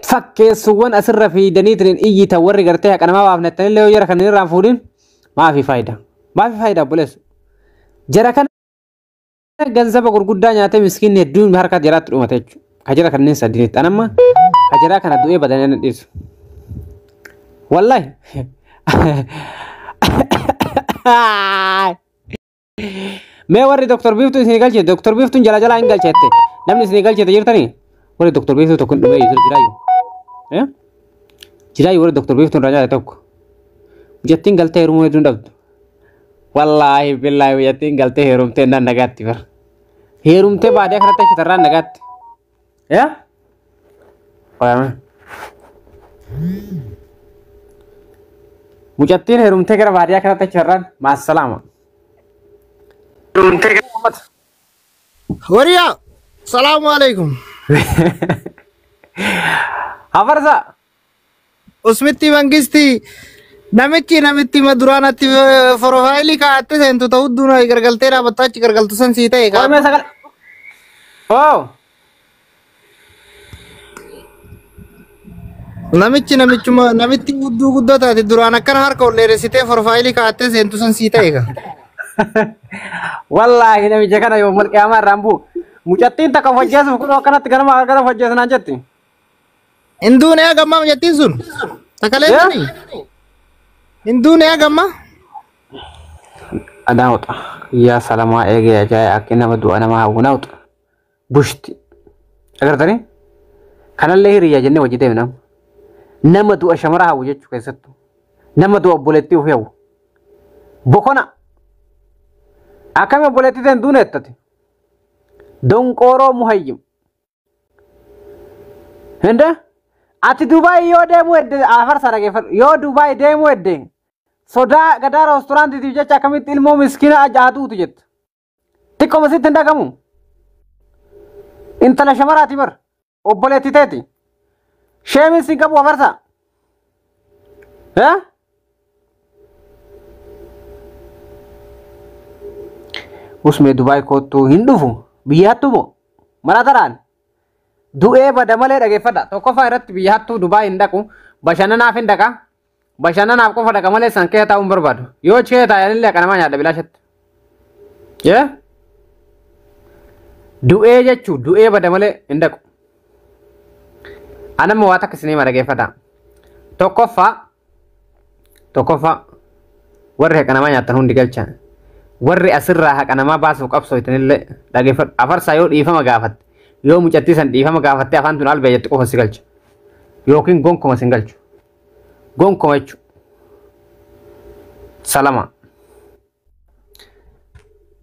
fakkeessuwwan asirra fiidaniitiin iyyita warri gartee haqanamaa baafnattan illee jara kan irraan fuudhin maafi faayida buleessu jara kan ganzaba gurguddaa nyaatee miskiin hedduun harka jaraatti dhumate jechuudha kajara kanneen sadiinitti anamma kajara kana du'ee badanii dhiisu wallahi mee warri doktor biiftuu isin galchite doktor biiftuun jala hin galchite namni isin galchite jirtanii warri doktor biiftuu tokko dhumee jiraayu jiraayu warri doktor biiftuun rajaa tokko jettiin galtee heerumuu hedduun dhabdu wallahi billahi jettiin galtee heerumtee nan nagaatti bar heerumtee baadiyyaa kanatti achi tarraan nagaatti mucattiin heerumtee gara baadiyyaa kanatti achi tarraan maasalaama Wariya, salamu alaikum. Hafarsa. Usmitti mangisti namitti maduranatti profaili kaatte sentu ta'udduna gargalteera battaachi gargaltu san sii ta'e kaa. Oh. Namitti guddoo taate duraan akkana harka ol dheeressitee profaili kaatte sentu san sii ta'e kaa. Wallahi namicha kana yoo mulqiyamaa irraan bu'u mucattiin takka fajjeessuuf kun akkanatti ganama gara fajjeessanaan jetti. Hinduun eegamma mucattiin sun takaleessanii hinduun eegamma. Adaawuxa yaa salamaa eegee ajaa'ee akka nama du'a nama hawwinaawuxa bushti agartanii kanallee hiriyaa jennee hojii deemna nama du'a shamara hawwu jechuu keessattuu nama du'a obboleettii ofii hawwu bokona. Akame obboleettii ta'e duun eettati donqooroo muhayyim hinde ati Dubaay yoo deemu edde afarsa dhageeffadhu yoo Dubaay deemu edde sodaa gadaa reestooraantiitiif jecha akkamitti ilmoo miskiina ajaa'atuutu jetta xiqqooma sitti hin dhagamu intala shamaraati bar obboleettii ta'eti sheemin sin qabu afarsa usme Dubaay kootu hin dhufu biyyaattu moo mara taraan du'ee bada malee dhageeffadha tokkoffaa irratti biyyaattu Dubaay hin dhaqu bashannanaaf hin dhaqa bashannanaaf qofa dhaqa malee san kee taa'uu hin barbaadu yoo achi kee taa'anillee akka namaa nyaadha bilaashatti du'ee jechuu du'ee bada malee hin dhaqu anamma waa takka isinii dhageeffadha tokkoffaa warri haqa namaa nyaatan hundi galchan warri asirraa haqa namaa baasuuf qabsoo itinillee dhageeffadhu afarsaa yoo dhiifama gaafatte yoo mucattii san dhiifama gaafatte afaan tun albee jetti qofa si galcha yookiin gonkoma sin galchu gonkoma jechu salama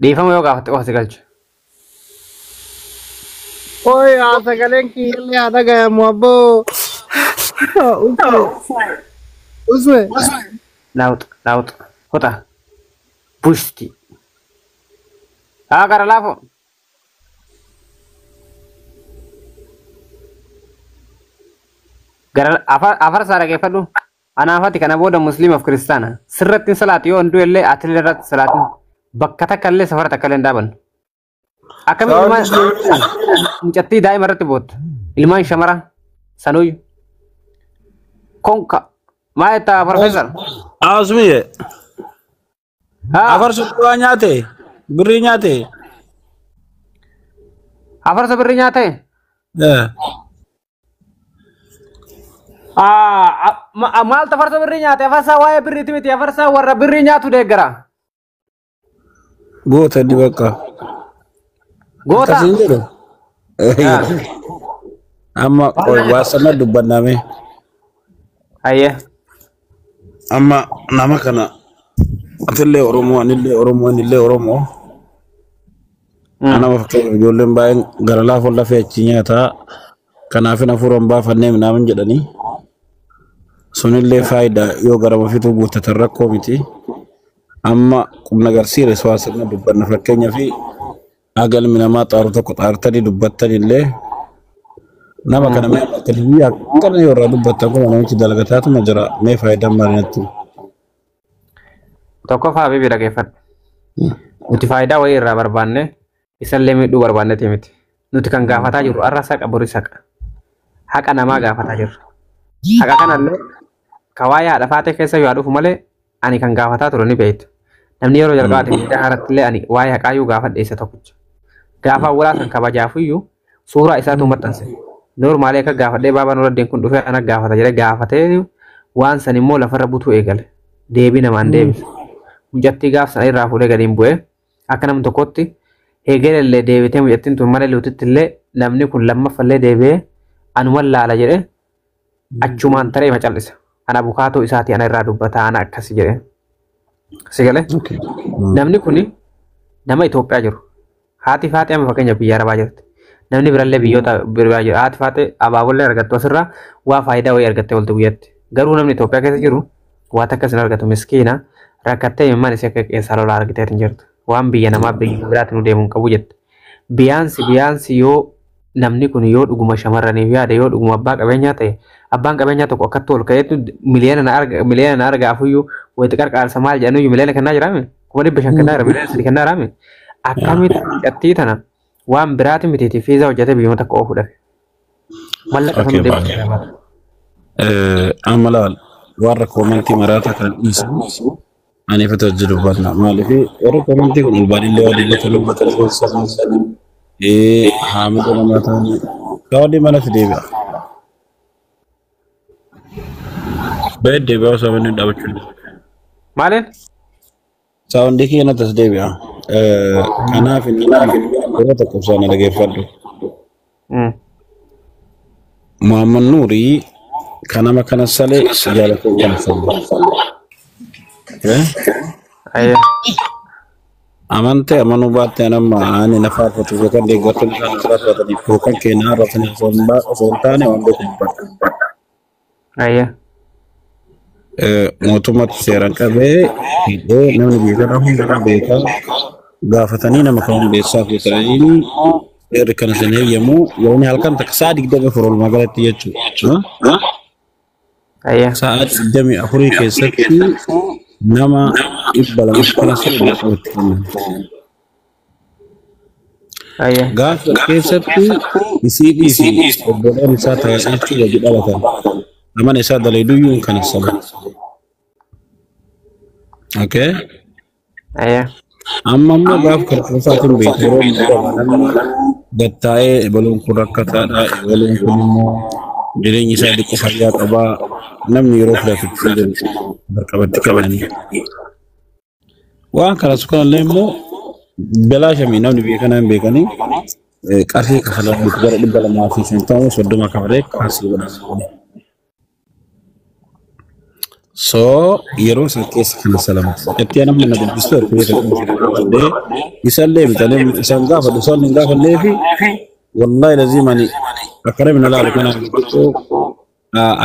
dhiifama yoo gaafatte qofa si galcha. Oi sagaleen kiyyallee haa dhagayamu abboo. Usme. Naawuxa hota bushti. Gara laafoo. Gara afarsaa dhageeffadhu. Anaafati kana booda musliimaaf kiristaana. Sirratti salaati yoo hunduu illee atilee irratti salaatiin bakka takka illee safara takka illee hin dhaabannu. Akkamitti ilmaan mucattii daa'ima irratti boota. Ilmaan shamara sanuuyyu. Konka. Maal jettaa Profeesar? Asmiye. Afarsa bu'aa nyaate. Birrii nyaate. Afarsa birrii nyaate? Maaltu afarsa birrii nyaate? Afarsa waa'ee birriiti miti. Afarsa warra birrii nyaatu deeggara. Goota di bakka. Goota. Amma waasana dubbanname. Ayyee. Amma nama kana atillee Oromoo anillee Oromoo. Anama fakkeenya ijoolleen baay'een gara laafoo lafee achi nyaataa kanaaf hafuuraan baafannee midhaan jedhanii sunillee faayidaa yoo gara mafituu guuttatan rakkoo miti. Amma qubna agarsiire suwaasina dubbanna fakkeenyaa fi agalmi namaa xaaru tokko xaartanii dubbattanillee nama kana mee televizyiin akkana yoo irraa dubbattan kun namichi dalagataatuma jira mee faayidaan maalinatti. Tokkoffaa fi dhageeffadhu. Nuti faayidaa wayii irraa barbaanne isallee miidhuu barbaanneeti miti. Nuti kan gaafataa jirru arra saqa borii saqa. haqa namaa gaafataa jirra. Haqa kanallee kawaaya haadha faatee keessa yoo dhufu malee ani kan gaafataa ture ni beektu. Namni yeroo jalqabaate miidiyaa irrattillee ani waa'ee haqaayyuu gaafadhe isa tokkicha. Gaafa walaa kan kabajaafuyyuu suuraa isaatu maxxanse. Normaalee akka gaafadhee baabaa Nuraddiin kun dhufee kana gaafata jedhee gaafatee waan san immoo lafarra butuu eegale. Deebii namaan deebise. Mucattii gaaf sana irraa fuudhee gadiin bu'ee akka nam tokkotti eegalee deebitee mucattiin tun malee luutitti illee namni kun lammaffallee deebi'ee anuman laala jedhee achumaan taree macallisa. Ana bukaatoo isaatii ana irraa dubbataa ana akkasi jedhee. Sigale? Namni kuni nama Itoophiyaa jiru. Haati faatee amma fakkeenya biyya Arabaa jirti. Namni birallee biyyoota biraa jiru. Haati faatee abaabollee argattu asirraa waa faayidaa wayii argattee ooltu guyyatti. Garuu namni Itoophiyaa keessa jiru waa takka isin argatu miskiina rakkattee imimmaan isii akka keessaa lolaa argitee hin jirtu. Waan biyya namaa biyya biraatti nu deemuun qabu jette. Biyaansi yoo namni kun yoo dhuguma shamarraniif yaade yoo dhuguma abbaa qabeenyaa ta'e abbaan qabeenyaa tokko akkatti ol ka'eetu miliyoona na argaafuyyuu wayitti qarqaarsa maal jedhanuyyuu miliyoona kennaa jiraame 500 kennaa jira miliyoona 3 kennaa jiraame akkamitti hidhattii tana waan biraati mitiiti fiizaa hojjetee biyyoota akka oofu dhabe mallaqa sana deemuu amma laal warra koomentii maraata kan dhiisu ani fata jirubbata maaliif warra koomentii kun ulbaadillee waa dibbata lubbata haamita namaa ta'anii kawadii mana fideebi'a. Bed deebi'aa osoo inni dhaabachuu maaliin? Saawundi kiyya tas deebi'a. Kanaaf inni yeroo tokko ibsaan dhageeffadhu. Muhammad Nuurii kanama kana salee jaalatee kan salee. Amante amanu baate nama ani nafaatu kan deeggartu kan nafaatu kan keenyaa rafanii foontaane waan beekumsa. Ayya. Mootummaatti seeraan qabee hidhee namni beekan hundaa beekan gaafatanii nama kan hundeessaa fi ta'anii seerri kana sin heeyyamu yoonni halkan takka sa'a 24 oolmaa galatti jechuudha. Ayya. Sa'a 24 keessatti nama ibbala kana sirrii itti kennan. Ayya. Gaafa keessatti isii obboleen isaa tajaajilachuu wajji dhalatan. Naman isaa daleeduyyuun kana sana. Okay? Ayya. Amma gaafa karfafaatiin beeku yeroo namni gattaa'ee baluun kun rakkataadha. Baluun kun immoo jireenyi isaa dhiqu fayyaa qabaa. Namni yeroo filatutti jiru barqabatti qabanii. Waan kanas kanallee immoo belaa shamii namni beekanaan beekanii qarshii kafalamu gara 250 kafalee kaasii godhama. So yeroo san keessa kan salamatu. Itti nama na dubbistu erga kan isallee bitanii isaan gaafa dhusoon hin gaafallee fi wallahi lazimani akkana min alaa kana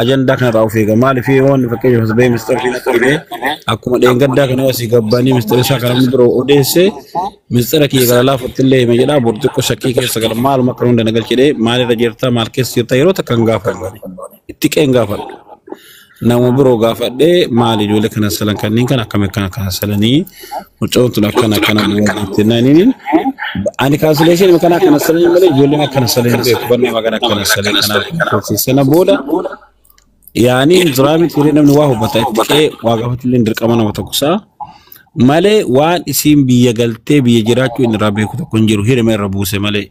ajanda kana raawuf eega maaliif waan fakkeenya fasbee mister fi akkuma dheengaddaa kana wasii gabbanii mister isaa kana muduroo odeesse mister kiyya gara laafattillee hime jedhaa burtuqqo shakkii keessa gara maaluma akka hunda nagalchidhee maalirra jirtaa maal keessa jirtaa yeroo takka hin gaafadhu itti qeen gaafadhu. Nama biroo gaafadhee maali ijoollee kana salan kanneen kan akkam kana salanii mucaan tun akkana bu'uurti naaniin ani kaasileeshin kana salanii malee ijoolleen akkana salanii beeku barnee magana akkana salanii kana sana booda yaani ziraami tiree namni waa hubata itti waa gaafatillee dirqama nama tokkosaa malee waan isiin biyya galtee biyya jiraachuu inni irraa beeku tokko hin jiru hirima irra buuse malee.